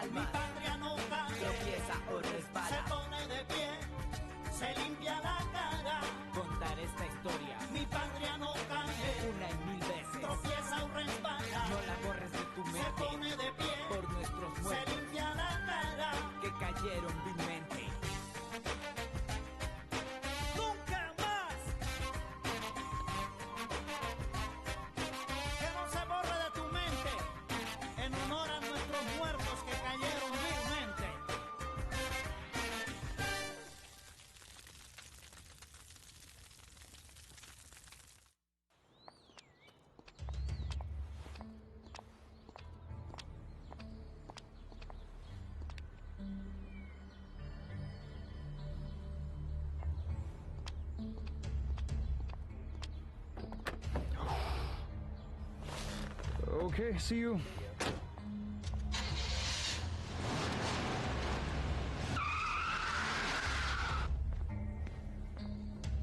alma. Mi patria no cae, tropieza o se resbala. pone de pie, se limpia la cara. Contar esta historia Mi patria no cae, una y mil veces. tropieza o resbala. No la borres de tu Se mente pone de pie, por nuestros se muertos limpia la cara. que cayeron vilmente. Nunca más. Que no se borre de tu mente en honor a nuestros muertos que cayeron vilmente. Okay, see you.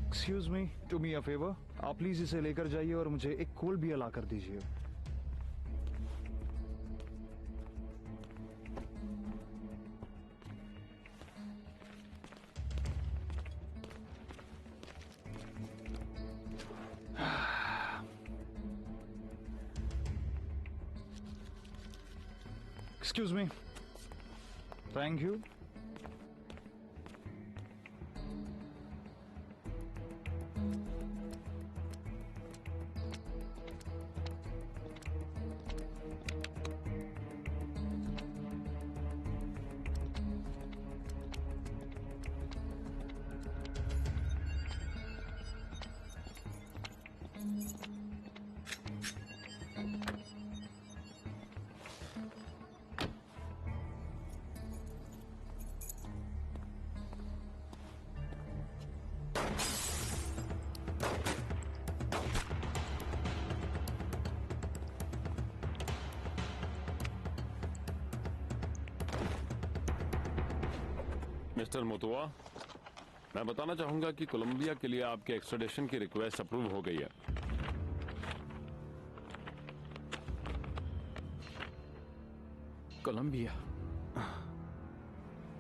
Excuse me, do me a favor. आप please इसे लेकर जाइए और मुझे एक cold beer ला कर दीजिए. Excuse me. Thank you. Mister Mutua, मैं बताना चाहूंगा कि कोलंबिया के लिए आपके एक्स्ट्राडिशन की रिक्वेस्ट अप्रूव हो गई है। कोलंबिया?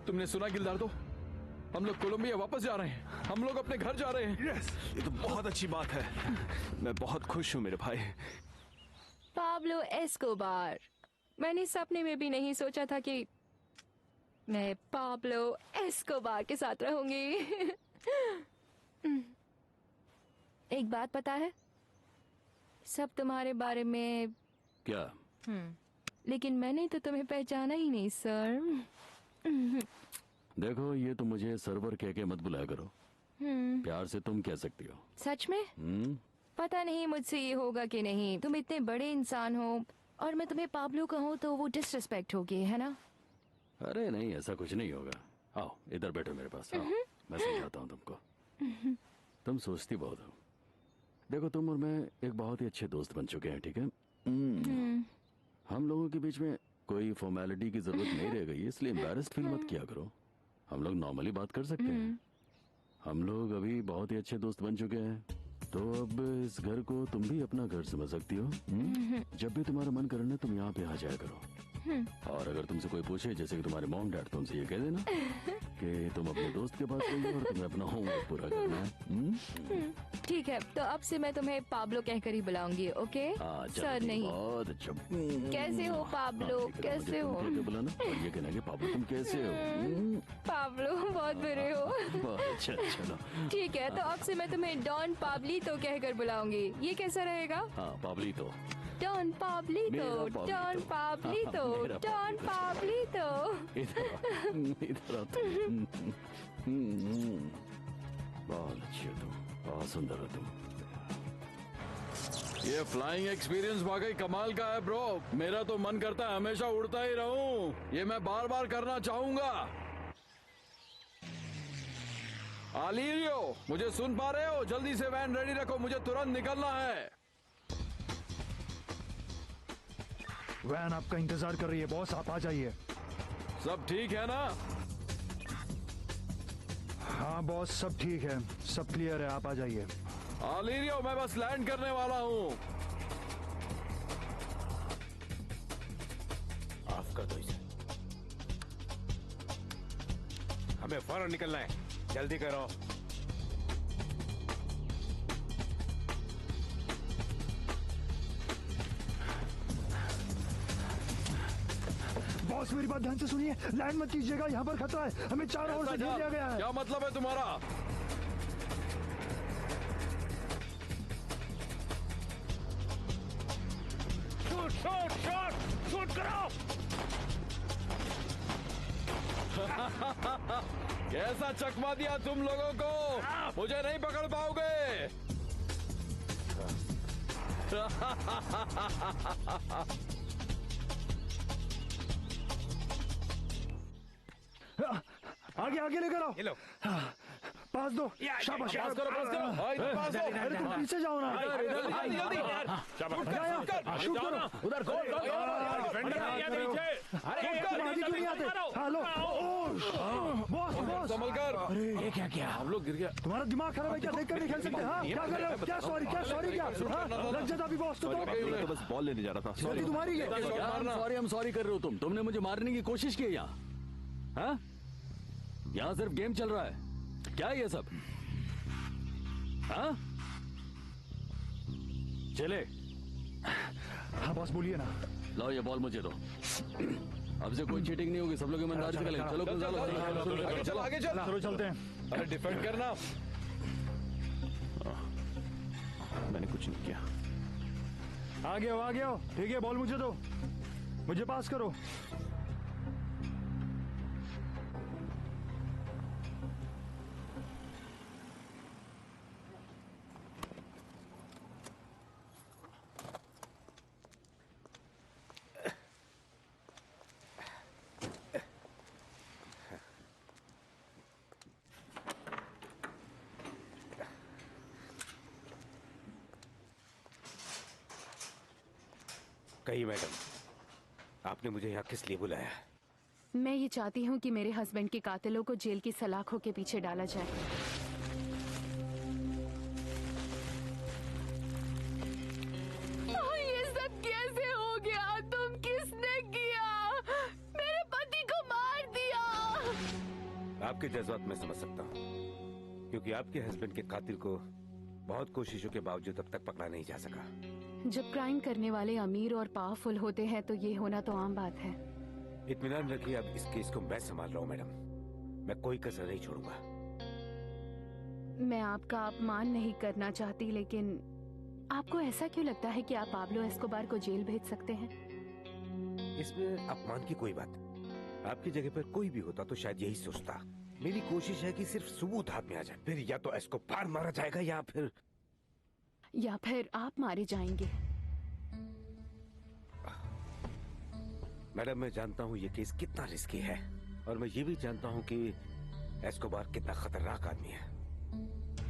तुमने सुना गिल्डार्डो? हम लोग कोलंबिया वापस जा रहे हैं। हम लोग अपने घर जा रहे हैं। यस, ये तो बहुत अच्छी बात है। मैं बहुत खुश हूँ मेरे भाई। Pablo Escobar. मैंने सपने में भी नहीं सोचा था कि मैं पाब्लो एस्कोबार के साथ रहूंगी। एक बात पता है, सब तुम्हारे बारे में। क्या? लेकिन मैंने तो तुम्हें पहचाना ही नहीं सर। देखो, ये तो मुझे सर्वर कह के मत बुलाया करो। प्यार से तुम कह सकती हो। सच में? पता नहीं मुझसे ये होगा कि नहीं। तुम इतने बड़े इंसान हो और मैं तुम्हें पाब्लो कहूँ तो वो डिसरिस्पेक्ट होगी, है ना? अरे नहीं, ऐसा कुछ नहीं होगा। आओ इधर बैठो मेरे पास। आओ, मैं समझाता हूँ तुमको। तुम सोचती बहुत हो। देखो, तुम और मैं एक बहुत ही अच्छे दोस्त बन चुके हैं, ठीक है? हम लोगों के बीच में कोई फॉर्मेलिटी की जरूरत नहीं रह गई, इसलिए एम्बैरेस्ड फील मत किया करो। हम लोग नॉर्मली बात कर सकते हैं। हम लोग अभी बहुत ही अच्छे दोस्त बन चुके हैं, तो अब इस घर को तुम भी अपना घर समझ सकती हो। जब भी तुम्हारा मन करे ना, तुम यहाँ पे आ जाया करो। और अगर तुमसे कोई पूछे, जैसे कि तुम्हारे मॉम डैड, तुमसे ये कह देना कि तुम अपने दोस्त के पास गई और तुम्हें अपना होमवर्क पूरा करना है। ठीक है, तो अब से मैं तुम्हें पाब्लो कहकर ही बुलाऊंगी, ओके? सर नहीं। बहुत अच्छा। कैसे हो पाब्लो? कैसे हो? बुलाना और ये कहना कि पाब्लो तुम कैसे हो। पाब्लो बहुत बुरे हो। बहुत अच्छा, चलो ठीक है, तो अब से मैं तुम्हें डॉन पाब्लितो कहकर बुलाऊंगी। ये कैसा रहेगा? हाँ, Pablito. Don Pablito, don Pablito, don Pablito. इधर आओ बहुत अच्छी हो तुम, बहुत सुंदर हो तुम। ये फ्लाइंग एक्सपीरियंस वाकई कमाल का है ब्रो। मेरा तो मन करता है हमेशा उड़ता ही रहूं। ये मैं बार बार करना चाहूंगा। आलिरियो, मुझे सुन पा रहे हो? जल्दी से वैन रेडी रखो, मुझे तुरंत निकलना है। वैन आपका इंतजार कर रही है बॉस, आप आ जाइए। सब ठीक है ना? हाँ बॉस, सब ठीक है, सब क्लियर है, आप आ जाइए। आलिरियो, मैं बस लैंड करने वाला हूँ। माफ कर दो इसे। हमें फौरन निकलना है, जल्दी करो। बॉस मेरी बात ध्यान से सुनिए, लैंड मत कीजिएगा, यहाँ पर खतरा है, हमें चारों ओर से घेर लिया गया है। क्या मतलब है तुम्हारा? शूट शूट शूट शूट करो। कैसा चकमा दिया तुम लोगों को, मुझे नहीं पकड़ पाओगे। आगे आगे लेकर आओ। ये लो। पास दो। शाबाश। पास करो, पास करो। पास दो। अरे तुम पीछे जाओ ना। शूट करो। उधर तुम आगे क्यों नहीं आते? Hello boss boss. संभल कर। ये क्या किया? हम लोग गिर गया। तुम्हारा दिमाग खराब है क्या? देखकर नहीं खेल सकते? हाँ क्या कर रहे हो? क्या सॉरी क्या हाँ? लग जाता अभी बॉस तो मैं तो बस बॉल लेने जा रहा था। गलती तुम्हारी है। सॉरी, हम सॉरी कर रहे हो तुमने मुझे मारने की कोशिश की यहाँ। हाँ? यहाँ सिर्फ गेम चल रहा है, क्या है ये सब? हाँ? चले। हाँ बॉस बोलिए ना। लाओ ये बॉल मुझे दो। अब से कोई चीटिंग नहीं होगी, सब लोग ईमानदारी से खेलेंगे। चलो चल आगे चल। चलो चलते हैं। अरे डिफेंड करना। मैंने कुछ नहीं किया। आगे आओ। ठीक है, बॉल मुझे दो, मुझे पास करो। कही मैडम, आपने मुझे यहाँ किस लिए बुलाया? मैं ये चाहती हूँ कि मेरे हस्बैंड के कातिलों को जेल की सलाखों के पीछे डाला जाए। ये सब कैसे हो गया? तुम किसने किया? मेरे पति को मार दिया। आपके जज्बात मैं समझ सकता हूँ, क्योंकि आपके हस्बैंड के कातिल को बहुत कोशिशों के बावजूद अब तक पकड़ा नहीं जा सका। जब क्राइम करने वाले अमीर और पावरफुल होते हैं तो ये होना तो आम बात है। इत्मीनान रखिए, अब इस केस को मैं संभाल रहा हूँ मैडम, मैं कोई कसर नहीं छोड़ूंगा। मैं आपका अपमान नहीं करना चाहती, लेकिन आपको ऐसा क्यों लगता है कि आप पाब्लो एस्कोबार को जेल भेज सकते हैं? इसमें अपमान की कोई बात, आपकी जगह पर कोई भी होता तो शायद यही सोचता। मेरी कोशिश है कि सिर्फ सबूत हाथ में आ जाए, फिर या तो एस्कोबार मारा जाएगा या फिर आप मारे जाएंगे। मैडम, मैं जानता हूँ ये केस कितना रिस्की है, और मैं ये भी जानता हूँ कि एस्कोबार कितना खतरनाक आदमी है।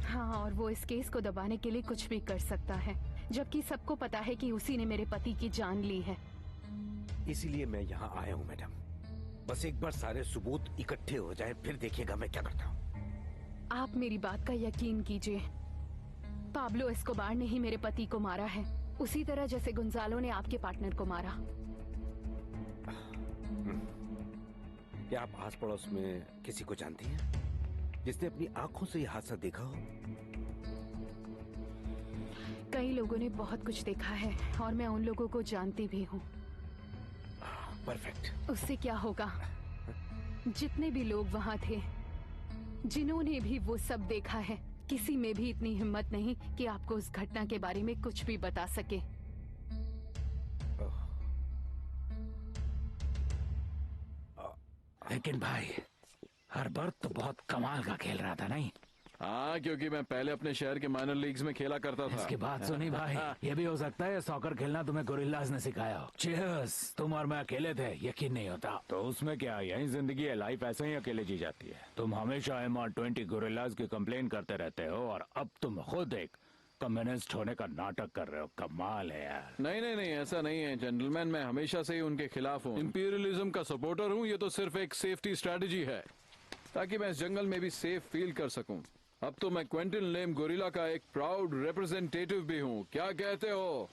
हाँ, और वो इस केस को दबाने के लिए कुछ भी कर सकता है, जबकि सबको पता है कि उसी ने मेरे पति की जान ली है। इसीलिए मैं यहाँ आया हूँ मैडम, बस एक बार सारे सबूत इकट्ठे हो जाए, फिर देखिएगा मैं क्या करता हूँ। आप मेरी बात का यकीन कीजिए, पाब्लो एस्कोबार ने ही मेरे पति को मारा है, उसी तरह जैसे गुंजालो ने आपके पार्टनर को मारा। क्या आप आस पड़ोस में किसी को जानती हैं जिसने अपनी आंखों से यह हादसा देखा हो? कई लोगों ने बहुत कुछ देखा है और मैं उन लोगों को जानती भी हूँ। परफेक्ट। उससे क्या होगा? जितने भी लोग वहाँ थे, जिन्होंने भी वो सब देखा है, किसी में भी इतनी हिम्मत नहीं कि आपको उस घटना के बारे में कुछ भी बता सके। लेकिन भाई, हर बार तो बहुत कमाल का खेल रहा था, नहीं? हाँ, क्योंकि मैं पहले अपने शहर के माइनर लीग्स में खेला करता था। इसकी बात सुनी भाई, ये भी हो सकता है सॉकर खेलना तुम्हें गोरिल्लाज ने सिखाया हो। चीयर्स, तुम और मैं अकेले थे, यकीन नहीं होता। तो उसमें क्या, यही जिंदगी है, लाइफ ऐसे ही अकेले जी जाती है। तुम हमेशा MR20 गोरिल्लाज की कंप्लेन करते रहते हो, और अब तुम खुद एक कम्युनिस्ट होने का नाटक कर रहे हो। कमाल है यार। नहीं नहीं नहीं, ऐसा नहीं है जेंटलमैन, मैं हमेशा से ही उनके खिलाफ हूँ। इंपीरियलिज्म का सपोर्टर हूँ। ये तो सिर्फ एक सेफ्टी स्ट्रेटजी है, ताकि मैं इस जंगल में भी सेफ फील कर सकूं। अब तो मैं क्विंटन लेम गोरिल्ला का एक प्राउड रिप्रेजेंटेटिव भी हूँ। क्या कहते हो?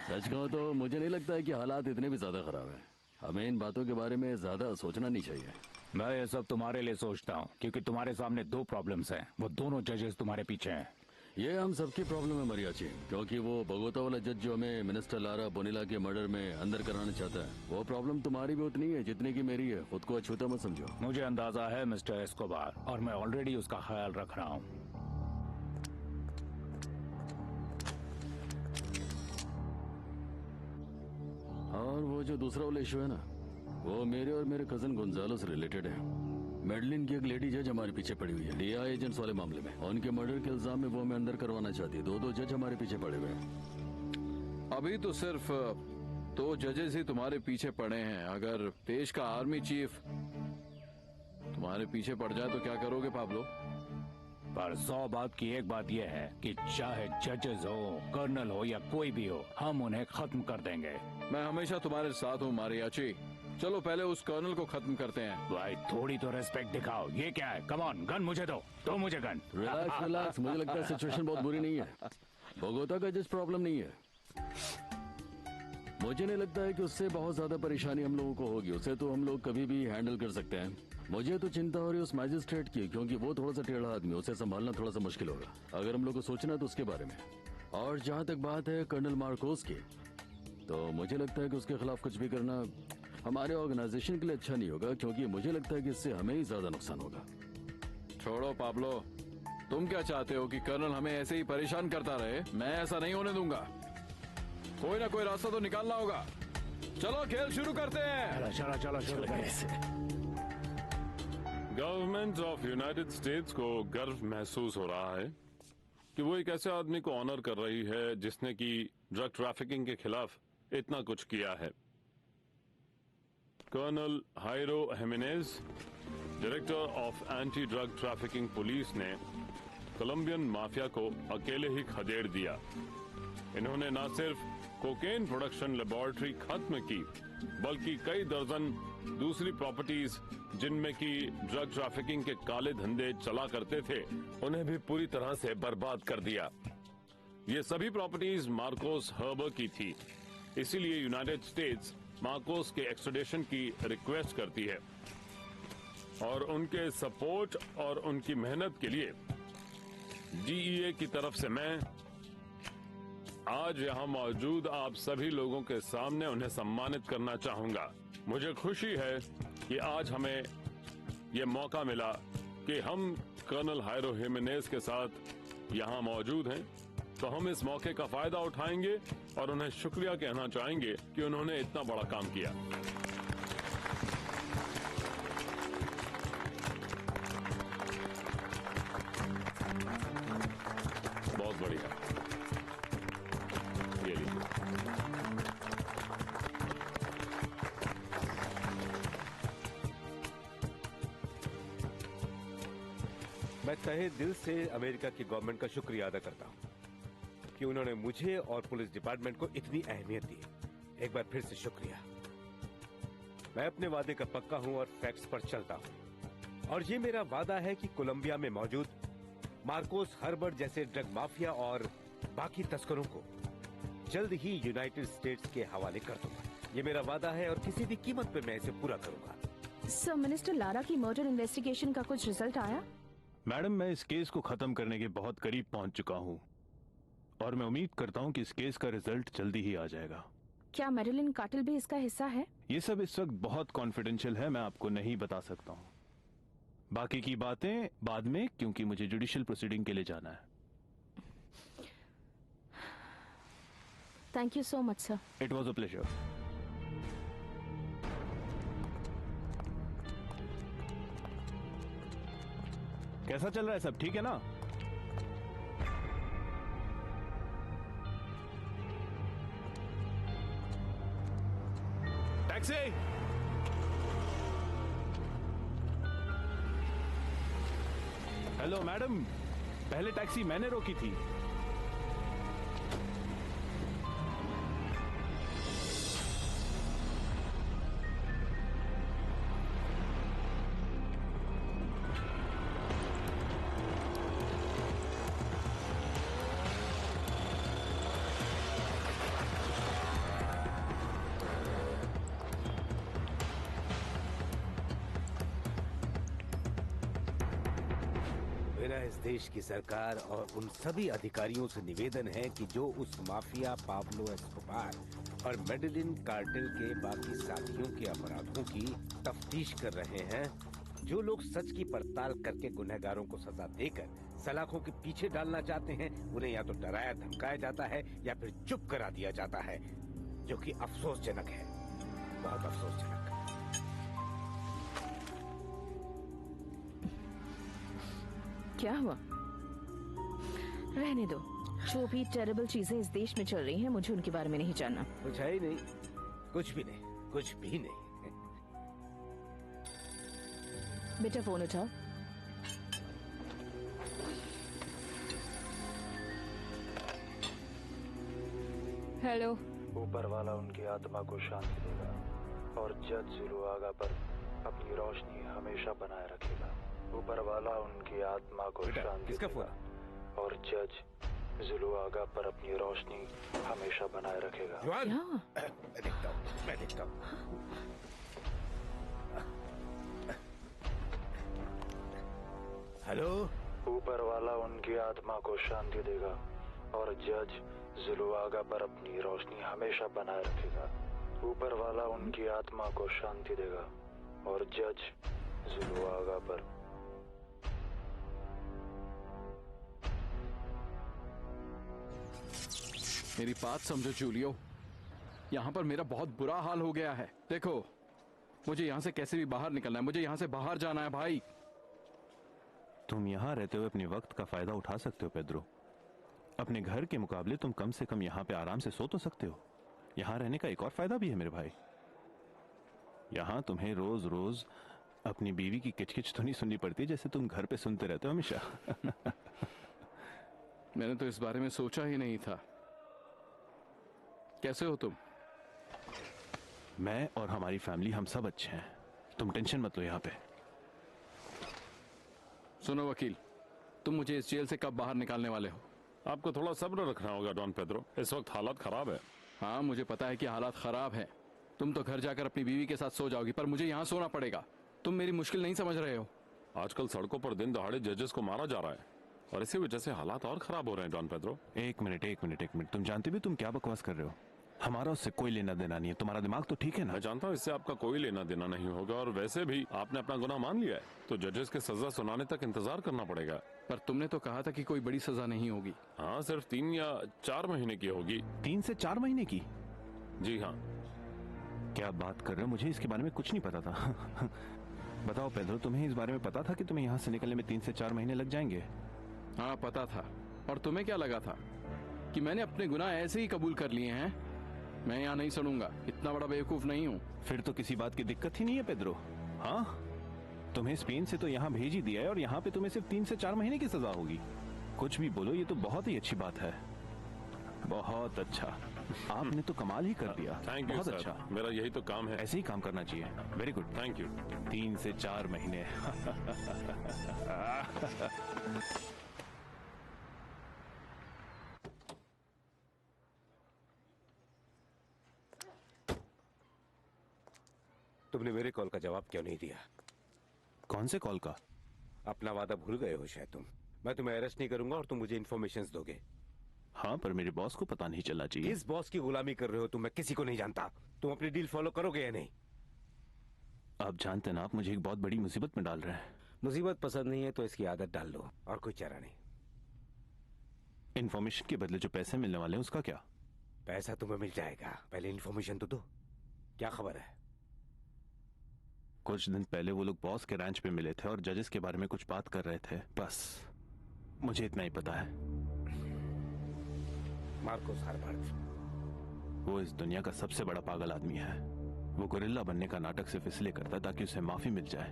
सच कहो तो मुझे नहीं लगता है कि हालात इतने भी ज्यादा खराब हैं। हमें इन बातों के बारे में ज्यादा सोचना नहीं चाहिए। मैं ये सब तुम्हारे लिए सोचता हूँ क्योंकि तुम्हारे सामने 2 प्रॉब्लम्स हैं। वो दोनों जजेस तुम्हारे पीछे हैं। ये हम सबकी प्रॉब्लम है मरियाची, क्योंकि वो बगोता वाला जज जो हमें मिनिस्टर लारा बोनीला के मर्डर में अंदर कराना चाहता है, वो प्रॉब्लम तुम्हारी भी उतनी है जितनी की मेरी है। खुद को अछूता मत समझो। मुझे अंदाजा है मिस्टर एस्कोबार, और मैं ऑलरेडी उसका ख्याल रख रहा हूँ। और वो जो दूसरा वाला इशू है ना, वो मेरे और मेरे कजन गुंजालो से रिलेटेड है। मेडलिन की एक लेडी जज हमारे पीछे पड़ी हुई है डीआई एजेंट्स वाले मामले में। उनके मर्डर के इल्जाम में वो हमें अंदर करवाना चाहती है। 2 जज हमारे पीछे पड़े हुए हैं। अभी तो सिर्फ 2 जजेस ही तुम्हारे पीछे पड़े हैं। अगर देश का आर्मी चीफ तुम्हारे पीछे पड़ जाए तो क्या करोगे पाब्लो? पर 100 बात की एक बात यह है कि चाहे जजेस हो, कर्नल हो या कोई भी हो, हम उन्हें खत्म कर देंगे। मैं हमेशा तुम्हारे साथ हूँ मारियाची। चलो पहले उस कर्नल को खत्म करते हैं। भाई थोड़ी तो रेस्पेक्ट दिखाओ। ये क्या है? कम ऑन, गन मुझे दो मुझे गन। रिलैक्स रिलैक्स, मुझे लगता है सिचुएशन बहुत बुरी नहीं है। बोगोता का जस्ट प्रॉब्लम नहीं है। मुझे नहीं लगता है कि उससे बहुत ज्यादा परेशानी हम लोगों को होगी। उसे तो हम लोग कभी भी हैंडल कर सकते हैं। मुझे तो चिंता हो रही है उस मैजिस्ट्रेट की, क्योंकि वो थोड़ा सा टेढ़ा आदमी, उसे संभालना थोड़ा सा मुश्किल होगा अगर हम लोग को सोचना तो उसके बारे में। और जहाँ तक बात है कर्नल मार्कोस की, तो मुझे लगता है कि उसके खिलाफ कुछ भी करना हमारे ऑर्गेनाइजेशन के लिए अच्छा नहीं होगा, क्योंकि मुझे लगता है कि इससे हमें ही ज्यादा नुकसान होगा। छोड़ो पाब्लो, तुम क्या चाहते हो कि कर्नल हमें ऐसे ही परेशान करता रहे? मैं ऐसा नहीं होने दूंगा। कोई ना कोई रास्ता तो निकालना होगा। चलो खेल शुरू करते हैं। चलो शुरू करें। गवर्नमेंट ऑफ यूनाइटेड स्टेट्स को गर्व महसूस हो रहा है कि वो एक ऐसे आदमी को ऑनर कर रही है जिसने कि ड्रग ट्रैफिकिंग के खिलाफ इतना कुछ किया है। Colonel Jairo Jimenez, director of anti drug trafficking police ने कोलंबियन माफिया को अकेले ही खदेड़ दिया। इन्होंने न सिर्फ कोकेन प्रोडक्शन लेबोरेटरी खत्म की, बल्कि कई दर्जन दूसरी प्रॉपर्टीज जिनमें की ड्रग ट्रैफिकिंग के काले धंधे चला करते थे, उन्हें भी पूरी तरह से बर्बाद कर दिया। ये सभी प्रॉपर्टीज मार्कोस हर्बर की थी। इसीलिए यूनाइटेड स्टेट्स मार्कोस के एक्सट्रेडिशन की रिक्वेस्ट करती है, और उनके सपोर्ट और उनकी मेहनत के लिए डीईए की तरफ से मैं आज यहाँ मौजूद आप सभी लोगों के सामने उन्हें सम्मानित करना चाहूंगा। मुझे खुशी है कि आज हमें ये मौका मिला कि हम कर्नल हाइरो हिमेनेज के साथ यहाँ मौजूद हैं, तो हम इस मौके का फायदा उठाएंगे और उन्हें शुक्रिया कहना चाहेंगे कि उन्होंने इतना बड़ा काम किया। बहुत बढ़िया। ये लीजिए। मैं तहे दिल से अमेरिका की गवर्नमेंट का शुक्रिया अदा करता हूँ कि उन्होंने मुझे और पुलिस डिपार्टमेंट को इतनी अहमियत दी। एक बार फिर से शुक्रिया। मैं अपने वादे का पक्का हूँ और फैक्ट्स पर चलता हूँ, और ये मेरा वादा है कि कोलंबिया में मौजूद मार्कोस हर्बर जैसे ड्रग माफिया और बाकी तस्करों को जल्द ही यूनाइटेड स्टेट्स के हवाले कर दूंगा। ये मेरा वादा है और किसी भी कीमत पे मैं इसे पूरा करूंगा। सर, मिनिस्टर लारा की मर्डर इन्वेस्टिगेशन का कुछ रिजल्ट आया? मैडम, मैं इस केस को खत्म करने के बहुत करीब पहुंच चुका हूं, और मैं उम्मीद करता हूं कि इस केस का रिजल्ट जल्दी ही आ जाएगा। क्या मेरिलिन कातिल भी इसका हिस्सा है? ये सब इस वक्त बहुत कॉन्फिडेंशियल है, मैं आपको नहीं बता सकता हूं। बाकी की बातें बाद में, क्योंकि मुझे जुडिशियल प्रोसीडिंग के लिए जाना है। Thank you so much sir. It was a pleasure. कैसा चल रहा है सब? ठीक है ना? टैक्सी! हेलो मैडम, पहले टैक्सी मैंने रोकी थी। मेरा इस देश की सरकार और उन सभी अधिकारियों से निवेदन है कि जो उस माफिया पाब्लो एस्कोबार और मेडेलिन कार्टेल के बाकी साथियों के अपराधों की तफ्तीश कर रहे हैं, जो लोग सच की पड़ताल करके गुनहगारों को सजा देकर सलाखों के पीछे डालना चाहते हैं, उन्हें या तो डराया धमकाया जाता है या फिर चुप करा दिया जाता है, जो कि अफसोसजनक है, बहुत अफसोसजनक। क्या हुआ? रहने दो। जो भी टेरेबल चीजें इस देश में चल रही हैं, मुझे उनके बारे में नहीं जानना। कुछ है ही नहीं, कुछ भी नहीं, कुछ भी नहीं। बेटा फोन उठाओ। हेलो। ऊपर वाला उनकी आत्मा को शांति देगा और जज जुलुआगा पर अपनी रोशनी हमेशा बनाए रखेगा। ऊपर वाला उनकी आत्मा को शांति देगा और जज जुलुआगा पर अपनी रोशनी हमेशा बनाए रखेगा। मैं देखता हूँ। हेलो। ऊपर वाला उनकी आत्मा को शांति देगा और जज जुलुआगा पर अपनी रोशनी हमेशा बनाए रखेगा। ऊपर वाला उनकी आत्मा को शांति देगा और जज जुलुआगा पर। मेरी बात समझो जूलियो, यहाँ पर मेरा बहुत बुरा हाल हो गया है। देखो, मुझे यहाँ से कैसे भी बाहर निकलना है, मुझे यहाँ से बाहर जाना है भाई। तुम यहाँ रहते हुए अपने वक्त का फायदा उठा सकते हो पेड्रो। अपने घर के मुकाबले तुम कम से कम यहाँ पे आराम से सो तो सकते हो। यहाँ रहने का एक और फायदा भी है मेरे भाई। यहाँ तुम्हें रोज रोज अपनी बीवी की किचकिच तो नहीं सुननी पड़ती जैसे तुम घर पे सुनते रहते हो हमेशा। मैंने तो इस बारे में सोचा ही नहीं था। कैसे हो तुम? मैं और हमारी फैमिली हम सब अच्छे हैं, तुम टेंशन मत लो यहाँ पे। सुनो वकील, तुम मुझे इस जेल से कब बाहर निकालने वाले हो? आपको थोड़ा सब्र रखना होगा डॉन पेड्रो, इस वक्त हालात खराब है। हाँ, मुझे पता है कि हालात खराब है। तुम तो घर जाकर अपनी बीवी के साथ सो जाओगी, पर मुझे यहाँ सोना पड़ेगा। तुम मेरी मुश्किल नहीं समझ रहे हो। आजकल सड़कों पर दिन दहाड़े जजेस को मारा जा रहा है और इसी वजह से हालात और खराब हो रहे हैं डॉन पेड्रो। एक मिनट, तुम जानते भी तुम क्या बकवास कर रहे हो? हमारा उससे कोई लेना देना नहीं है। तुम्हारा दिमाग तो ठीक है ना? मैं जानता हूँ इससे आपका कोई लेना देना नहीं होगा और वैसे भी आपने अपना गुनाह मान लिया है, तो जजेस के सजा सुनाने तक इंतजार करना पड़ेगा। पर तुमने तो कहा था कि कोई बड़ी सजा नहीं होगी। हाँ, सिर्फ 3 या 4 महीने की होगी। 3 से 4 महीने की? जी हाँ। क्या बात कर रहे हो? मुझे इसके बारे में कुछ नहीं पता था। बताओ पेड्रो, तुम्हें इस बारे में पता था कि तुम्हें यहाँ से निकलने में 3 से 4 महीने लग जाएंगे? हाँ, पता था। और तुम्हें क्या लगा था कि मैंने अपने गुनाह ऐसे ही कबूल कर लिए हैं? मैं यहाँ नहीं सड़ूंगा, इतना बड़ा बेवकूफ नहीं हूँ। फिर तो किसी बात की दिक्कत ही नहीं है पेड्रो। हाँ, तुम्हें स्पेन से तो यहाँ भेज ही दिया है और यहाँ पे तुम्हें सिर्फ 3 से 4 महीने की सजा होगी। कुछ भी बोलो, ये तो बहुत ही अच्छी बात है। बहुत अच्छा, आपने तो कमाल ही कर दिया। थैंक यू बहुत सर, अच्छा। मेरा यही तो काम है। ऐसे ही काम करना चाहिए। Very good, thank you. 3 से 4 महीने। तुमने मेरे कॉल का जवाब क्यों नहीं दिया? कौन से कॉल का? अपना वादा भूल गए हो शायद तुम। मैं तुम्हें अरेस्ट नहीं करूंगा और तुम मुझे इन्फॉर्मेशन दोगे। हाँ, पर मेरे बॉस को पता नहीं चलना चाहिए। किस बॉस की गुलामी कर रहे हो तुम? मैं किसी को नहीं जानता। तुम अपनी डील फॉलो करोगे या नहीं? आप जानते हैं ना, आप मुझे एक बहुत बड़ी मुसीबत में डाल रहे हैं। मुसीबत पसंद नहीं है तो इसकी आदत डाल लो, और कोई चारा नहीं। इन्फॉर्मेशन के बदले जो पैसे मिलने वाले हैं उसका क्या? पैसा तुम्हें मिल जाएगा, पहले इन्फॉर्मेशन तो दो। क्या खबर है? कुछ दिन पहले वो लोग बॉस के रैंच पे मिले थे और जजेस के बारे में कुछ बात कर रहे थे। बस मुझे इतना ही पता है। मार्कोस हार्बर्ट, वो इस दुनिया का सबसे बड़ा पागल आदमी है। वो गोरिल्ला बनने का नाटक सिर्फ इसलिए करता है ताकि उसे माफी मिल जाए।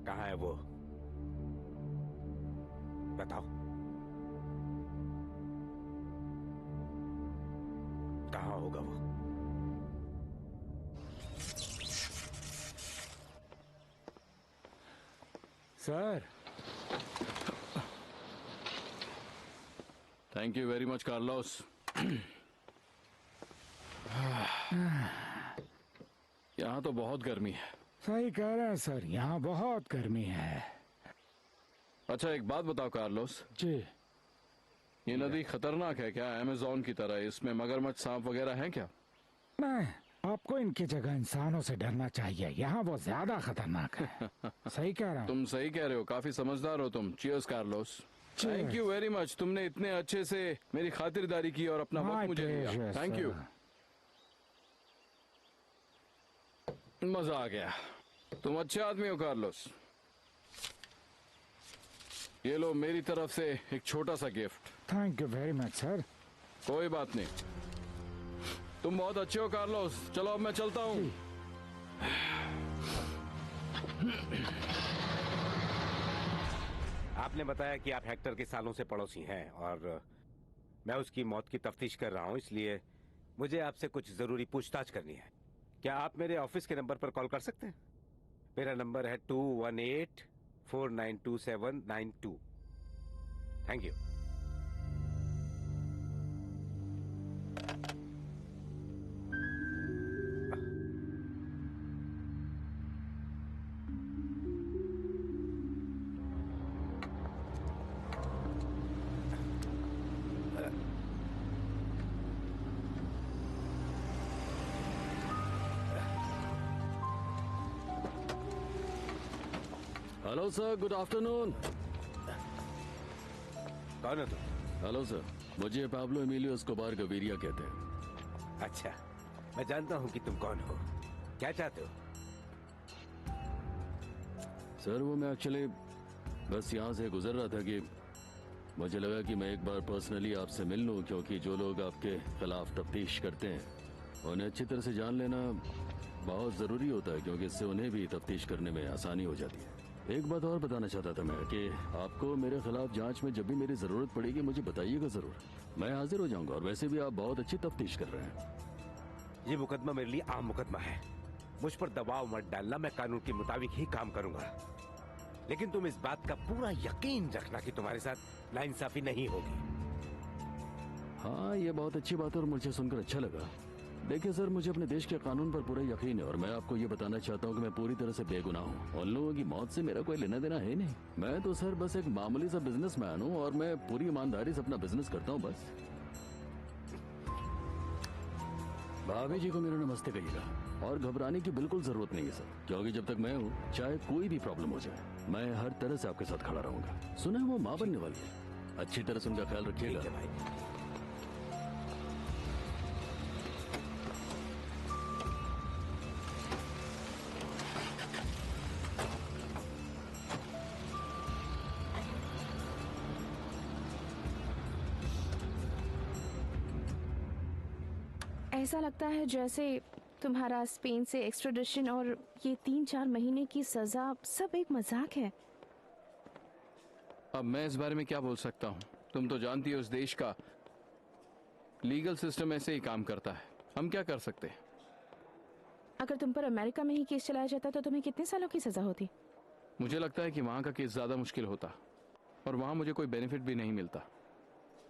कहाँ है वो? बताओ, कहाँ होगा वो? Sir. Thank you very much Carlos. यहाँ तो बहुत गर्मी है। सही कह रहे हैं सर, यहाँ बहुत गर्मी है। अच्छा एक बात बताओ कार्लोस, जी ये नदी खतरनाक है क्या? अमेज़न की तरह इसमें मगरमच्छ, सांप वगैरह हैं क्या? नहीं, आपको इनकी जगह इंसानों से डरना चाहिए। यहाँ वो ज्यादा खतरनाक है। सही कह रहा हूँ। तुम सही कह रहे हो, काफी समझदार हो तुम। Cheers Carlos. Thank you very much, तुमने इतने अच्छे से मेरी खातिरदारी की और अपना वक्त मुझे दिया। Thank you. मजा आ गया, तुम अच्छे आदमी हो कार्लोस। ये लो मेरी तरफ से एक छोटा सा gift. Thank you very much sir. कोई बात नहीं, तुम बहुत अच्छे हो कार्लोस। चलो अब मैं चलता हूँ। आपने बताया कि आप हेक्टर के सालों से पड़ोसी हैं और मैं उसकी मौत की तफ्तीश कर रहा हूं, इसलिए मुझे आपसे कुछ जरूरी पूछताछ करनी है। क्या आप मेरे ऑफिस के नंबर पर कॉल कर सकते हैं? मेरा नंबर है 2184922792। Thank you. Hello sir, good afternoon. कौन है तुम? हेलो सर, मुझे पाब्लो एमिलियो एस्कोबार गवीरिया कहते हैं। अच्छा, मैं जानता हूँ कि तुम कौन हो। क्या चाहते हो? सर वो मैं एक्चुअली बस यहाँ से गुजर रहा था कि मुझे लगा कि मैं एक बार पर्सनली आपसे मिल लूँ, क्योंकि जो लोग आपके खिलाफ तफ्तीश करते हैं उन्हें अच्छी तरह से जान लेना बहुत ज़रूरी होता है, क्योंकि इससे उन्हें भी तफ्तीश करने में आसानी हो जाती है। एक बात और बताना चाहता था मैं कि आपको मेरे खिलाफ जांच में जब भी मेरी ज़रूरत पड़ेगी मुझे बताइएगा ज़रूर, मैं हाजिर हो जाऊंगा। और वैसे भी आप बहुत अच्छी तफ्तीश कर रहे हैं। ये मुकदमा मेरे लिए आम मुकदमा है, मुझ पर दबाव मत डालना, मैं कानून के मुताबिक ही काम करूंगा। लेकिन तुम इस बात का पूरा यकीन रखना कि तुम्हारे साथ नाइंसाफी नहीं होगी। हाँ, ये बहुत अच्छी बात है और मुझे सुनकर अच्छा लगा। देखिए सर, मुझे अपने देश के कानून पर पूरा यकीन है और मैं आपको ये बताना चाहता हूँ कि मैं पूरी तरह से बेगुनाह हूँ। उन लोगों की मौत से मेरा कोई लेना देना है नहीं। मैं तो सर बस एक मामूली सा बिजनेसमैन हूँ और मैं पूरी ईमानदारी से अपना बिजनेस करता हूँ बस। भाभी जी को मेरा नमस्ते कहिएगा और घबराने की बिल्कुल जरूरत नहीं है सर, क्योंकि जब तक मैं हूँ चाहे कोई भी प्रॉब्लम हो जाए मैं हर तरह से आपके साथ खड़ा रहूंगा। सुना है वो माँ बनने वाली है, अच्छी तरह से उनका ख्याल रखिएगा। ऐसा लगता है जैसे तुम्हारा स्पेन से एक्स्ट्राडिशन और ये 3-4 महीने की सजा सब एक मजाक है। अब मैं इस बारे में क्या बोल सकता हूँ? तुम तो जानती हो उस देश का लीगल सिस्टम ऐसे ही काम करता है, हम क्या कर सकते हैं? अगर तुम पर अमेरिका में ही केस चलाया जाता तो तुम्हें कितने सालों की सजा होती? मुझे लगता है कि वहाँ का केस ज्यादा मुश्किल होता और वहाँ मुझे कोई बेनिफिट भी नहीं मिलता।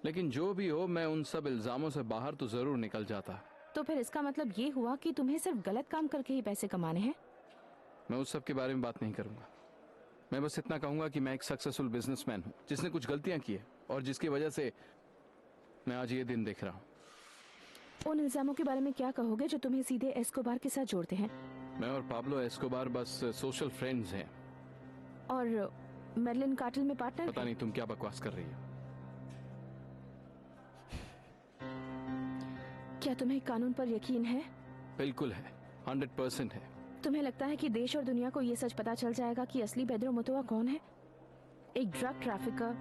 लेकिन जो भी हो, मैं उन सब इल्जामों से बाहर तो जरूर निकल जाता। तो फिर इसका मतलब ये हुआ कि तुम्हें सिर्फ गलत काम करके ही पैसे कमाने हैं? मैं उस सब के बारे में बात नहीं करूंगा। मैं बस इतना कहूंगा कि मैं एक सक्सेसफुल बिजनेसमैन हूँ जिसने कुछ गलतियां की है और जिसकी वजह से मैं आज ये दिन देख रहा हूँ। उन इल्जामों के बारे में क्या कहोगे जो तुम्हें सीधे एस्कोबार के साथ जोड़ते हैं? मैं और पाब्लो एस्कोबार बस सोशल फ्रेंड्स हैं। और मेरलिन कार्टेल में पार्टनर? पता नहीं तुम क्या बकवास कर रही हो। क्या तुम्हें कानून पर यकीन है? बिल्कुल है, 100% है। तुम्हें लगता है कि देश और दुनिया को ये सच पता चल जाएगा कि असली पेड्रो मोतोआ कौन है? एक ड्रग ट्रैफिकर,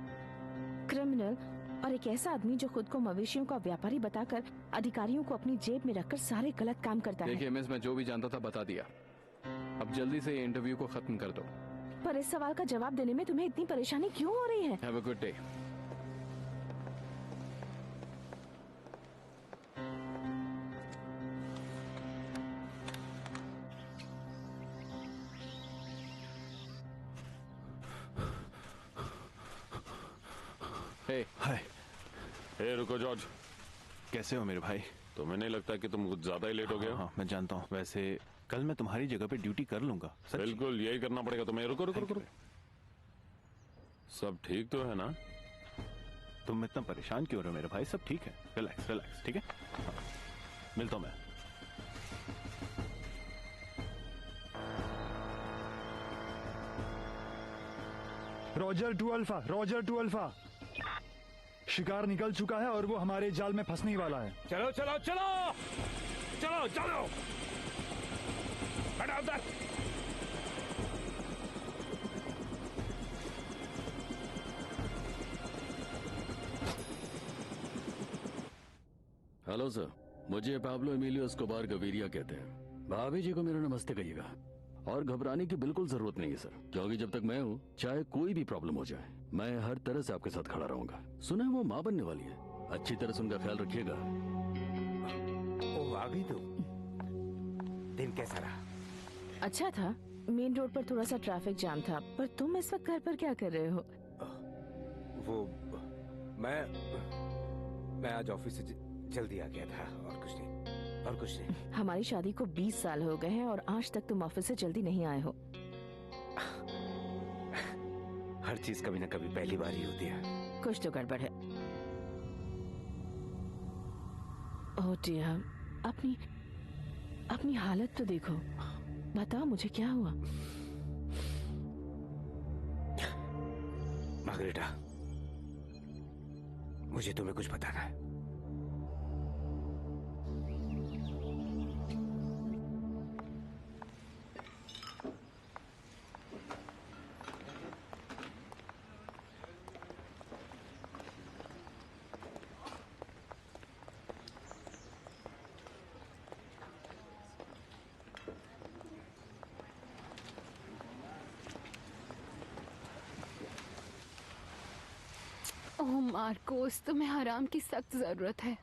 क्रिमिनल और एक ऐसा आदमी जो खुद को मवेशियों का व्यापारी बताकर अधिकारियों को अपनी जेब में रखकर सारे गलत काम करता है। देखिए मिस, मैं जो भी जानता था बता दिया। अब जल्दी से ये इंटरव्यू को खत्म कर दो। पर इस सवाल का जवाब देने में तुम्हें इतनी परेशानी क्यों हो रही है? Have a good day. Hi. Hey रुको जॉर्ज, कैसे हो मेरे भाई? तुम्हें नहीं लगता कि तुम कुछ ज्यादा ही लेट हो गए हो? हाँ, मैं जानता हूँ। वैसे कल मैं तुम्हारी जगह पे ड्यूटी कर लूंगा। बिल्कुल यही करना पड़ेगा तुम्हें। रुको रुको रुको। सब ठीक तो है ना? तुम इतना परेशान क्यों हो रहे हो मेरे भाई? सब ठीक है, रिलैक्स रिलैक्स, ठीक है? हाँ, मिलता हूं मैं। Roger to alpha, roger to alpha. शिकार निकल चुका है और वो हमारे जाल में फंसने ही वाला है। चलो चलो चलो चलो चलो, हटाओ उधर। हेलो सर, मुझे पाब्लो एमिलियो एस्कोबार गवीरिया कहते हैं। भाभी जी को मेरा नमस्ते कहिएगा। और घबराने की बिल्कुल जरूरत नहीं है सर, क्योंकि जब तक मैं हूँ चाहे कोई भी प्रॉब्लम हो जाए, मैं हर तरह से आपके साथ खड़ा रहूंगा। सुना है वो माँ बनने वाली है, अच्छी तरह से उनका ख्याल रखिएगा। ओह, आ गई तुम। दिन कैसा रहा? अच्छा था। मेन रोड पर थोड़ा सा ट्रैफिक जाम था, पर तुम इस वक्त घर पर क्या कर रहे हो? वो मैं आज ऑफिस से जल्दी आ गया था, और कुछ नहीं, और कुछ नहीं। हमारी शादी को 20 साल हो गए हैं और आज तक तुम ऑफिस से जल्दी नहीं आए हो। हर चीज कभी ना कभी पहली बार ही होती है। कुछ तो गड़बड़ है। ओह डियर, अपनी हालत तो देखो। बताओ मुझे क्या हुआ? मार्गरेटा, मुझे तुम्हें कुछ बताना है। ओह मार्कोस, तुम्हें आराम की सख्त जरूरत है।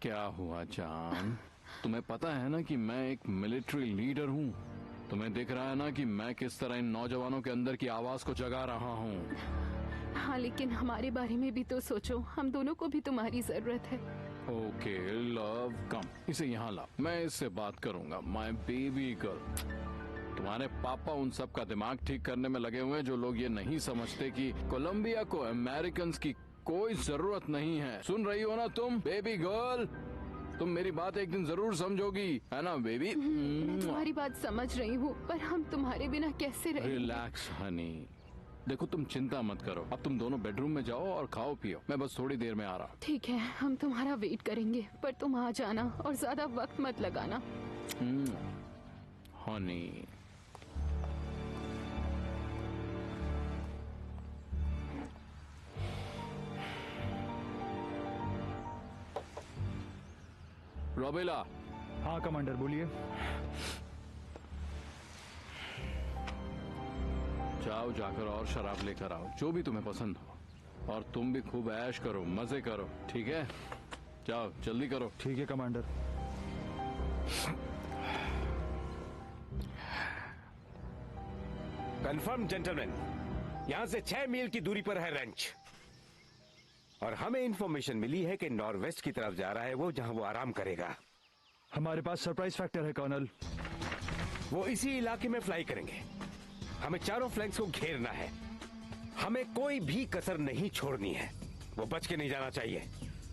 क्या हुआ जान? तुम्हें पता है ना कि मैं एक मिलिट्री लीडर हूँ। तुम्हें दिख रहा है ना कि मैं किस तरह इन नौजवानों के अंदर की आवाज को जगा रहा हूँ। हाँ, लेकिन हमारे बारे में भी तो सोचो। हम दोनों को भी तुम्हारी जरूरत है। ओके लव, कम इसे यहाँ ला, मैं इससे बात करूंगा। माय बेबी गर्ल, तुम्हारे पापा उन सब का दिमाग ठीक करने में लगे हुए हैं जो लोग ये नहीं समझते कि कोलंबिया को अमेरिकन की कोई जरूरत नहीं है। सुन रही हो ना तुम बेबी गर्ल? तुम मेरी बात एक दिन जरूर समझोगी, है ना बेबी? मैं तुम्हारी बात समझ रही हूँ, पर हम तुम्हारे बिना कैसे रहेंगे? रिलैक्स हनी, देखो तुम चिंता मत करो। अब तुम दोनों बेडरूम में जाओ और खाओ पियो, मैं बस थोड़ी देर में आ रहा हूँ। ठीक है, हम तुम्हारा वेट करेंगे, पर तुम आ जाना और ज्यादा वक्त मत लगाना। हनी, रोबेला। हाँ कमांडर, बोलिए। जाओ, जाकर और शराब लेकर आओ, जो भी तुम्हें पसंद हो, और तुम भी खूब ऐश करो, मजे करो, ठीक है? जाओ जल्दी करो। ठीक है कमांडर। कंफर्म जेंटलमैन, यहाँ से 6 मील की दूरी पर है रेंच, और हमें इंफॉर्मेशन मिली है कि नॉर्वेस्ट की तरफ जा रहा है वो, जहाँ वो आराम करेगा। हमारे पास सरप्राइज फैक्टर है कर्नल। वो इसी इलाके में फ्लाई करेंगे। हमें चारों फ्लैंक्स को घेरना है। हमें कोई भी कसर नहीं छोड़नी है। वो बच के नहीं जाना चाहिए।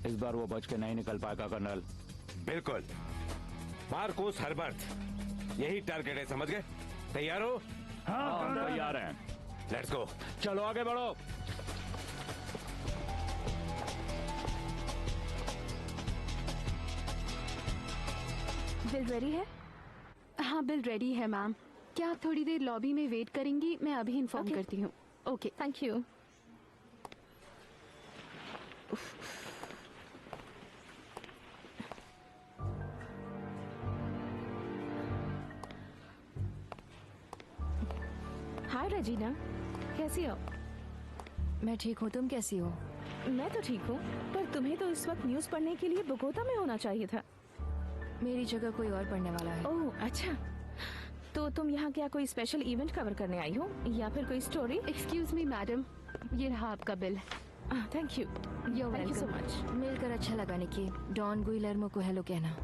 इस बार वो बच के नहीं निकल पाएगा कर्नल। बिल्कुल। मार्कोस हर्बर्ट, यही टारगेट है, समझ गए? तैयार हो? हाँ तैयार हैं। Let's go. चलो आगे बढ़ो। बिल रेडी है? हाँ, बिल रेडी है मैम। क्या आप थोड़ी देर लॉबी में वेट करेंगी? मैं अभी इन्फॉर्म करती हूँ। Okay, thank you. Hi Regina, कैसी हो? मैं ठीक हूँ, तुम कैसी हो? मैं तो ठीक हूँ, पर तुम्हें तो इस वक्त न्यूज़ पढ़ने के लिए बोगोता में होना चाहिए था। मेरी जगह कोई और पढ़ने वाला है। ओह अच्छा, तो तुम यहाँ क्या कोई स्पेशल इवेंट कवर करने आई हो या फिर कोई स्टोरी? एक्सक्यूज मी मैडम, ये रहा आपका bill. Thank you. Thank you so much. मिलकर अच्छा लगा निकी। डॉन गुइलर्मो को हेलो कहना।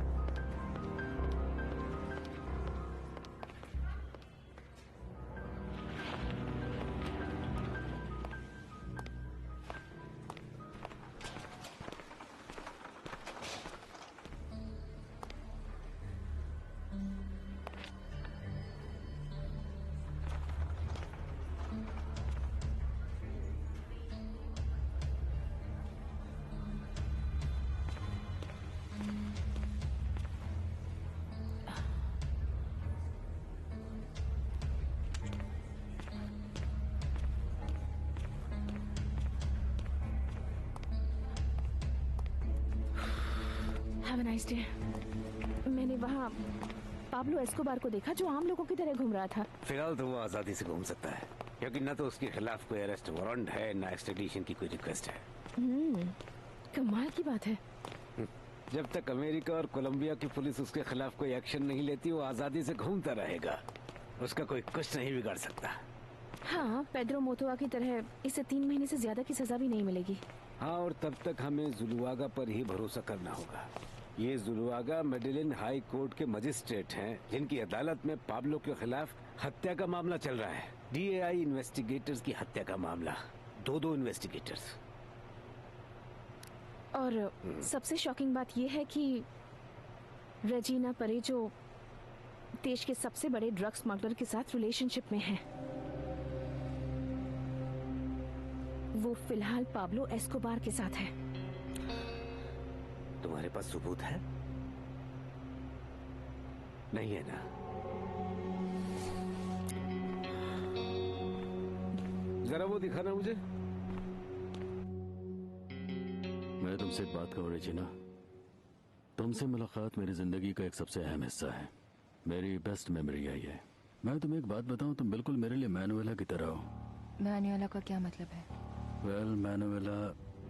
Have a nice day. मैंने वहाँ पाब्लो एस्कोबार को देखा जो आम लोगों की तरह घूम रहा था। फिलहाल तो वो आजादी से घूम सकता है क्योंकि न तो उसके खिलाफ कोई अरेस्ट वारंट है न एक्सट्रेडिशन की कोई रिक्वेस्ट है। कमाल की बात है। जब तक अमेरिका और कोलंबिया की पुलिस उसके खिलाफ कोई एक्शन नहीं लेती वो आजादी से घूमता रहेगा। उसका कोई कुछ नहीं बिगाड़ सकता। हाँ, पेड्रो मोतोआ की तरह इसे 3 महीने से ज्यादा की सजा भी नहीं मिलेगी। हाँ, और तब तक हमें जुलुआगा पर ही भरोसा करना होगा। ये जुलुआगा मेडेलिन हाई कोर्ट के मजिस्ट्रेट हैं जिनकी अदालत में पाब्लो के खिलाफ हत्या का मामला चल रहा है। DAI इन्वेस्टिगेटर्स की हत्या का मामला। दो इन्वेस्टिगेटर्स। और सबसे शॉकिंग बात यह है कि रेजिना परेजो देश के सबसे बड़े ड्रग स्मगलर के साथ रिलेशनशिप में है। वो फिलहाल पाब्लो एस्कोबार के साथ है। तुम्हारे पास सबूत है? नहीं है ना? जरा वो दिखाना मुझे। मैं तुमसे एक बात कहूँ रेजिना, तुमसे मुलाकात मेरी जिंदगी का एक सबसे अहम हिस्सा है। मेरी बेस्ट मेमोरी आई है। मैं तुम्हें एक बात बताऊं, तुम बिल्कुल मेरे लिए मैनुएला की तरह हो। मैनुएला का क्या मतलब है? वेल, मैनुएला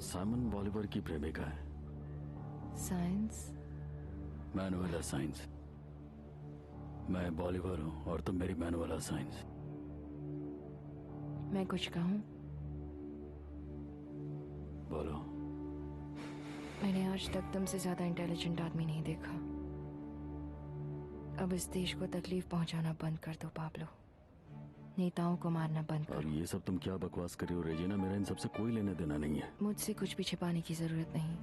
साइमन बॉलिवर की प्रेमिका है। साइंस? Manuela science. मैं बॉलिवर हूँ और तुम मेरी मैनुएला साइंस। मैं कुछ कहूँ? बोलो। मैंने आज तक तुमसे ज्यादा इंटेलिजेंट आदमी नहीं देखा। अब इस देश को तकलीफ पहुंचाना बंद कर दो पाब्लो। नेताओं को मारना बंद करो। और ये सब तुम क्या बकवास कर रही हो रेजिना? मेरा इन सबसे कोई लेना देना नहीं है। मुझसे कुछ भी छिपाने की जरूरत नहीं।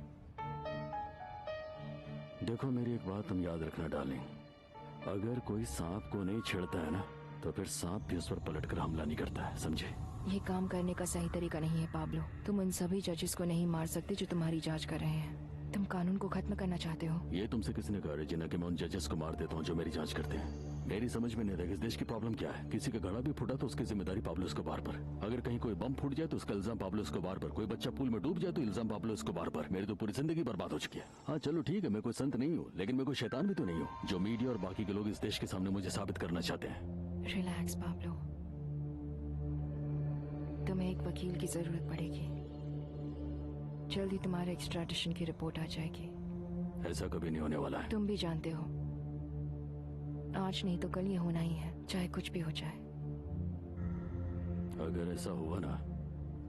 देखो, मेरी एक बात तुम याद रखना डार्लिंग, अगर कोई सांप को नहीं छेड़ता है ना तो फिर सांप भी उस पर पलटकर हमला नहीं करता है, समझे? ये काम करने का सही तरीका नहीं है पाब्लो। तुम उन सभी जजेस को नहीं मार सकते जो तुम्हारी जांच कर रहे हैं। तुम कानून को खत्म करना चाहते हो। ये तुमसे किसने कहा रेजिना कि मैं उन जजेस को मार देता हूँ जो मेरी जांच करते हैं? मेरी समझ में नहीं आता इस देश की प्रॉब्लम क्या है। किसी का घड़ा भी फूटा तो उसकी जिम्मेदारी पाब्लो एस्कोबार पर। अगर कहीं कोई बम फूट जाए तो उसका इल्जाम पाब्लो एस्कोबार पर। कोई बच्चा पूल में डूब जाए तो इल्जाम पाब्लो एस्कोबार पर। मेरी तो पूरी जिंदगी बर्बाद हो चुकी है। हाँ चलो ठीक है, मैं कोई संत नहीं हूँ, लेकिन मैं कोई शैतान भी तो नहीं हूँ जो मीडिया और बाकी के लोग इस देश के सामने मुझे साबित करना चाहते हैं। रिलैक्स पाब्लो, तुम्हें एक वकील की जरूरत पड़ेगी। जल्दी तुम्हारे एक्स्ट्राडिशन की रिपोर्ट आ जाएगी। ऐसा कभी नहीं होने वाला है। तुम भी जानते हो, आज नहीं तो कल ये होना ही है, चाहे कुछ भी हो जाए। अगर ऐसा हुआ ना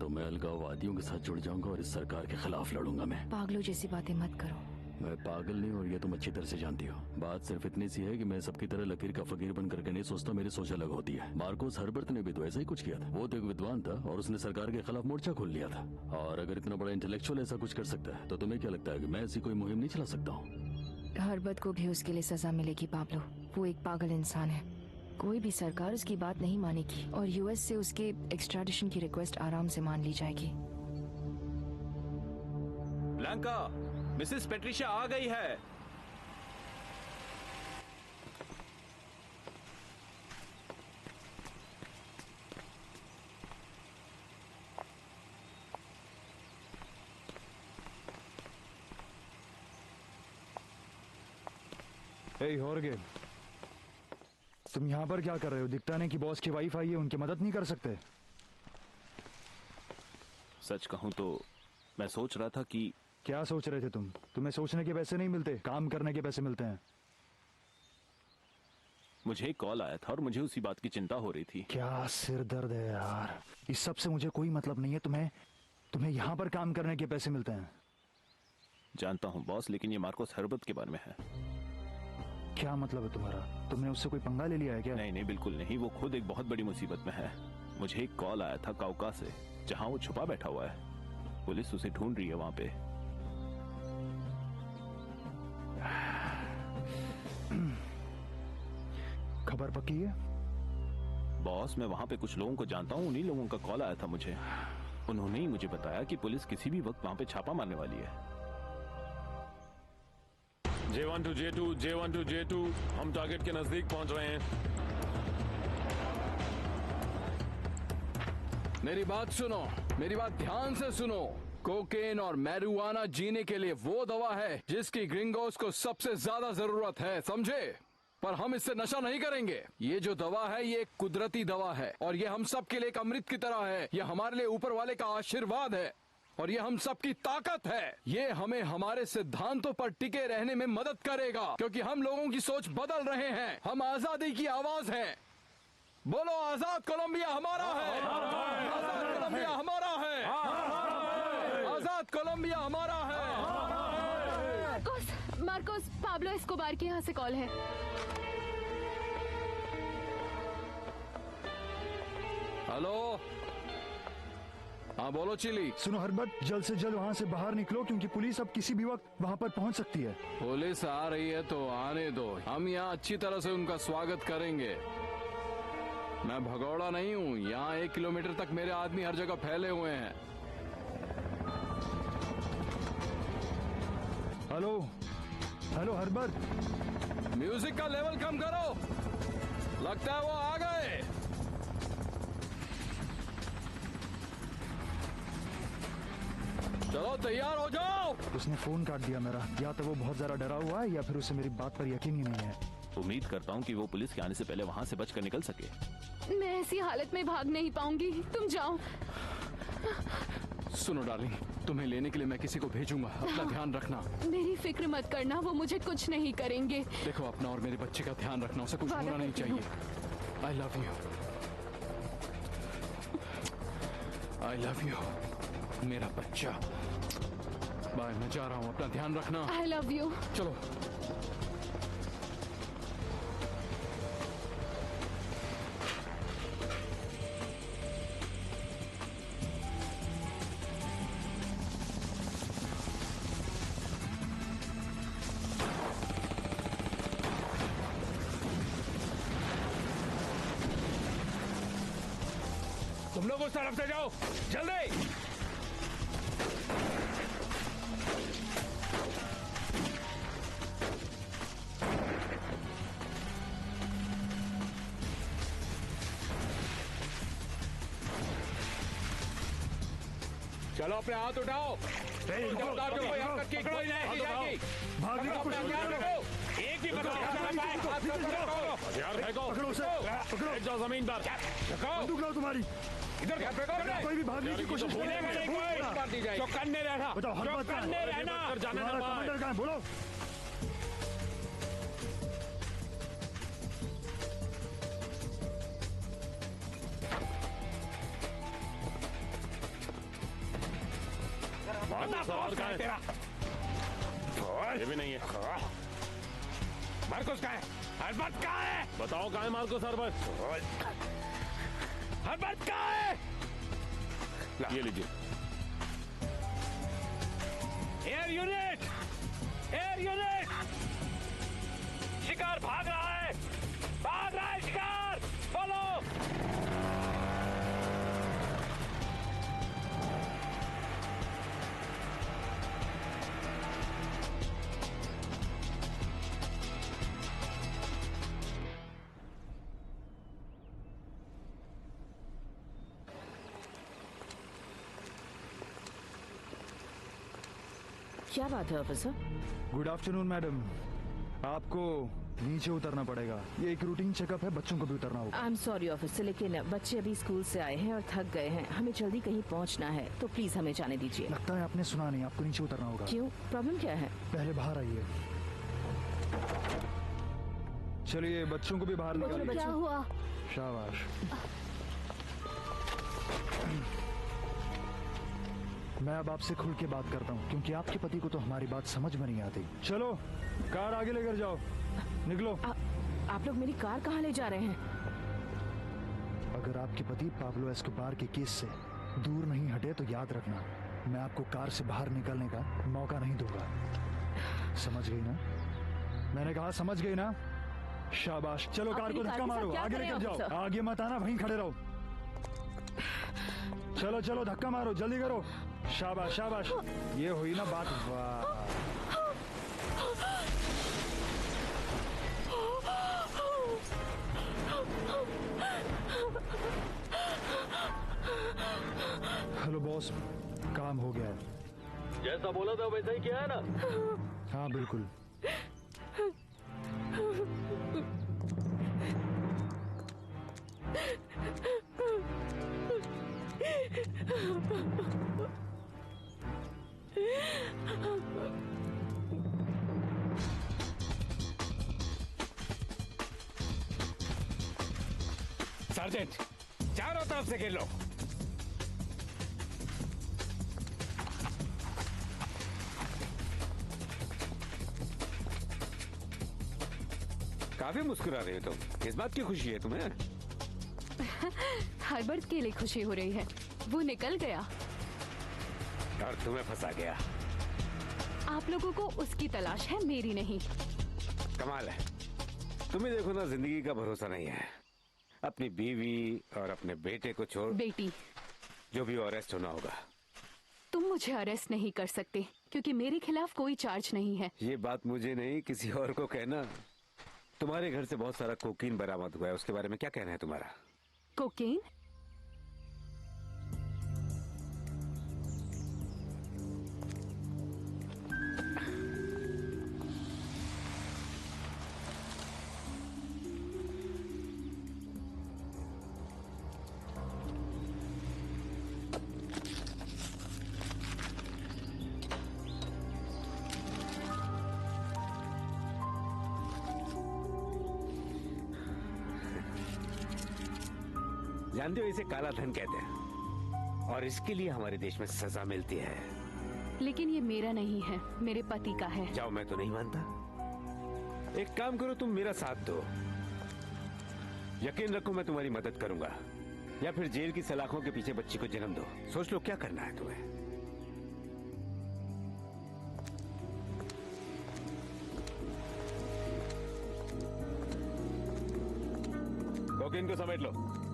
तो मैं अलगाववादियों के साथ जुड़ जाऊंगा और इस सरकार के खिलाफ लड़ूंगा। मैं पागलों जैसी बातें मत करो। मैं पागल नहीं और ये तुम अच्छी तरह से जानती हो। बात सिर्फ इतनी सी है कि मैं सबकी तरह लकीर का फकीर बन करके नहीं सोचता, मेरी सोच अलग होती है। मार्कोस हर्बर्ट ने भी तो ऐसा ही कुछ किया था। वो तो एक विद्वान था और उसने सरकार के खिलाफ मोर्चा खोल लिया था। और अगर इतना बड़ा इंटेलेक्चुअल ऐसा कुछ कर सकता है तो तुम्हें क्या लगता है कि मैं ऐसी कोई मुहिम नहीं चला सकता हूँ? हर्बर्ट को भी उसके लिए सजा मिलेगी पाब्लो। वो एक पागल इंसान है। कोई भी सरकार उसकी बात नहीं मानेगी और यूएस से उसके एक्स्ट्राडिशन की रिक्वेस्ट आराम से मान ली जाएगी। ब्लैंका, मिसेस पेट्रिशिया आ गई है। हे होर्गे, तुम यहाँ पर क्या कर रहे हो? दिखता नहीं कि बॉस की वाइफ आई है, उनकी मदद नहीं कर सकते? सच कहूँ तो मैं सोच रहा था कि... क्या सोच रहे थे तुम? तुम्हें सोचने के पैसे नहीं मिलते, काम करने के पैसे मिलते हैं। मुझे एक कॉल आया था और मुझे उसी बात की चिंता हो रही थी। क्या सिर दर्द है यार। इस सब से मुझे कोई मतलब नहीं है। तुम्हें यहाँ पर काम करने के पैसे मिलते हैं। जानता हूँ बॉस, लेकिन ये मार्कोस हर्बर्ट के बारे में है। क्या मतलब है तुम्हारा? तुमने उससे कोई पंगा ले लिया है क्या? नहीं, बिल्कुल नहीं। वो खुद एक बहुत बड़ी मुसीबत में है। मुझे एक कॉल आया था काउका से, जहाँ वो छुपा बैठा हुआ है। पुलिस उसे ढूंढ रही है वहाँ पे। खबर पक्की है? बॉस, मैं वहाँ पे कुछ लोगों को जानता हूँ। उन्हीं लोगों का कॉल आया था मुझे। उन्होंने ही मुझे बताया कि पुलिस किसी भी वक्त वहाँ पे छापा मारने वाली है। J1 to J2, J1 to J2, हम टारगेट के नजदीक पहुंच रहे हैं। मेरी बात सुनो, मेरी बात ध्यान से सुनो। कोकेन और मैरिजुआना जीने के लिए वो दवा है जिसकी ग्रिंगोस को सबसे ज्यादा जरूरत है, समझे? पर हम इससे नशा नहीं करेंगे। ये जो दवा है ये एक कुदरती दवा है और ये हम सब के लिए एक अमृत की तरह है। ये हमारे लिए ऊपर वाले का आशीर्वाद है और ये हम सबकी ताकत है। ये हमें हमारे सिद्धांतों पर टिके रहने में मदद करेगा क्योंकि हम लोगों की सोच बदल रहे हैं। हम आजादी की आवाज हैं। बोलो आजाद कोलंबिया हमारा है, आजाद कोलंबिया हमारा है, आजाद कोलंबिया हमारा है। मार्कोस, पाब्लो एस्कोबार के यहाँ से कॉल है। हेलो, हाँ बोलो चिली। सुनो हरबत, जल्द से जल्द वहाँ से बाहर निकलो क्योंकि पुलिस अब किसी भी वक्त वहाँ पर पहुँच सकती है। पुलिस आ रही है तो आने दो, हम यहाँ अच्छी तरह से उनका स्वागत करेंगे। मैं भगौड़ा नहीं हूँ, यहाँ 1 किलोमीटर तक मेरे आदमी हर जगह फैले हुए हैं। हेलो हेलो हरबत, म्यूजिक का लेवल कम करो, लगता है वो आ गए। चलो तैयार हो जाओ। उसने फोन काट दिया मेरा। या तो वो बहुत ज्यादा डरा हुआ है या फिर उसे मेरी बात पर यकीन ही नहीं है। उम्मीद करता हूँ कि वो पुलिस के आने से पहले वहाँ से बचकर निकल सके। मैं ऐसी हालत में भाग नहीं पाऊंगी, तुम जाओ। सुनो डार्लिंग, तुम्हें लेने के लिए मैं किसी को भेजूंगा, अपना ध्यान रखना। मेरी फिक्र मत करना, वो मुझे कुछ नहीं करेंगे। देखो अपना और मेरे बच्चे का ध्यान रखना, उसे कुछ होना नहीं चाहिए। I love you, I love you मेरा बच्चा। बाय, मैं जा रहा हूँ, अपना ध्यान रखना। I love you. चलो। तुम लोग उस तरफ से जाओ, जल्दी। चलो अपने हाथ उठाओ। भागने की कोशिश करो। एक भी पकड़ो उसे, पकड़ो। जाओ जमीन पर, बंदूक लाओ तुम्हारी। इधर कोई भी भागने की कोशिश तो करने रहना। बताओ हरबत करने रहना। तुम्हारा कमांडर कहाँ है? बोलो। ये भी नहीं है। मार्कोस कहाँ है? हरबत कहाँ है? बताओ कहाँ है मार्कोस हरबत? हरबत कहाँ है? ये लीजिए। एयर यूनिट, एयर यूनिट, शिकार भाग रहा है, भाग रहा है शिकार, बोलो। क्या बात है ऑफिसर? गुड आफ्टरनून मैडम, आपको नीचे उतरना पड़ेगा। ये एक रूटीन चेकअप है, बच्चों को भी उतरना होगा। आई एम सॉरी ऑफिसर, लेकिन बच्चे अभी स्कूल से आए हैं और थक गए हैं, हमें जल्दी कहीं पहुंचना है, तो प्लीज हमें जाने दीजिए। लगता है आपने सुना नहीं, आपको नीचे उतरना होगा। क्यों, प्रॉब्लम क्या है? पहले बाहर आइए। चलिए बच्चों को भी बाहर निकालिए। क्या हुआ? शाबाश। मैं अब आपसे खुल के बात करता हूँ क्योंकि आपके पति को तो हमारी बात समझ में नहीं आती। चलो कार आगे लेकर जाओ, निकलो। आप लोग मेरी कार कहाँ ले जा रहे हैं? अगर आपके पति पाब्लो एस्कोबार के केस से दूर नहीं हटे तो याद रखना, मैं आपको कार से बाहर निकलने का मौका नहीं दूंगा। समझ गई ना? मैंने कहा समझ गई ना? शाबाश। चलो कार को धक्का मारो, आगे लेकर जाओ। आगे मत आना, वहीं खड़े रहो। चलो चलो धक्का मारो, जल्दी करो। शाबाश शाबाश, ये हुई ना बात। वाह, हेलो बॉस, काम हो गया है। जैसा बोला था वैसा ही किया है ना? हाँ बिल्कुल। सार्जेंट, चारों तरफ से घेर लो। काफी मुस्कुरा रहे हो तुम, किस बात की खुशी है तुम्हें? हर्बर्ट के लिए खुशी हो रही है, वो निकल गया और तुम्हें फंसा गया। आप लोगों को उसकी तलाश है, मेरी नहीं। कमाल है, तुम्हें देखो ना, जिंदगी का भरोसा नहीं है। अपनी बीवी और अपने बेटे को छोड़, बेटी जो भी अरेस्ट होना होगा। तुम मुझे अरेस्ट नहीं कर सकते क्योंकि मेरे खिलाफ कोई चार्ज नहीं है। ये बात मुझे नहीं, किसी और को कहना। तुम्हारे घर से बहुत सारा कोकीन बरामद हुआ है, उसके बारे में क्या कहना है तुम्हारा? कोकेन? जानते हो, इसे काला धन कहते हैं और इसके लिए हमारे देश में सजा मिलती है। लेकिन ये मेरा नहीं है, मेरे पति का है। जाओ, मैं तो नहीं मानता। एक काम करो, तुम मेरा साथ दो। यकीन रखो मैं तुम्हारी मदद करूंगा, या फिर जेल की सलाखों के पीछे बच्ची को जन्म दो। सोच लो क्या करना है तुम्हें। कोकीन को समेट लो।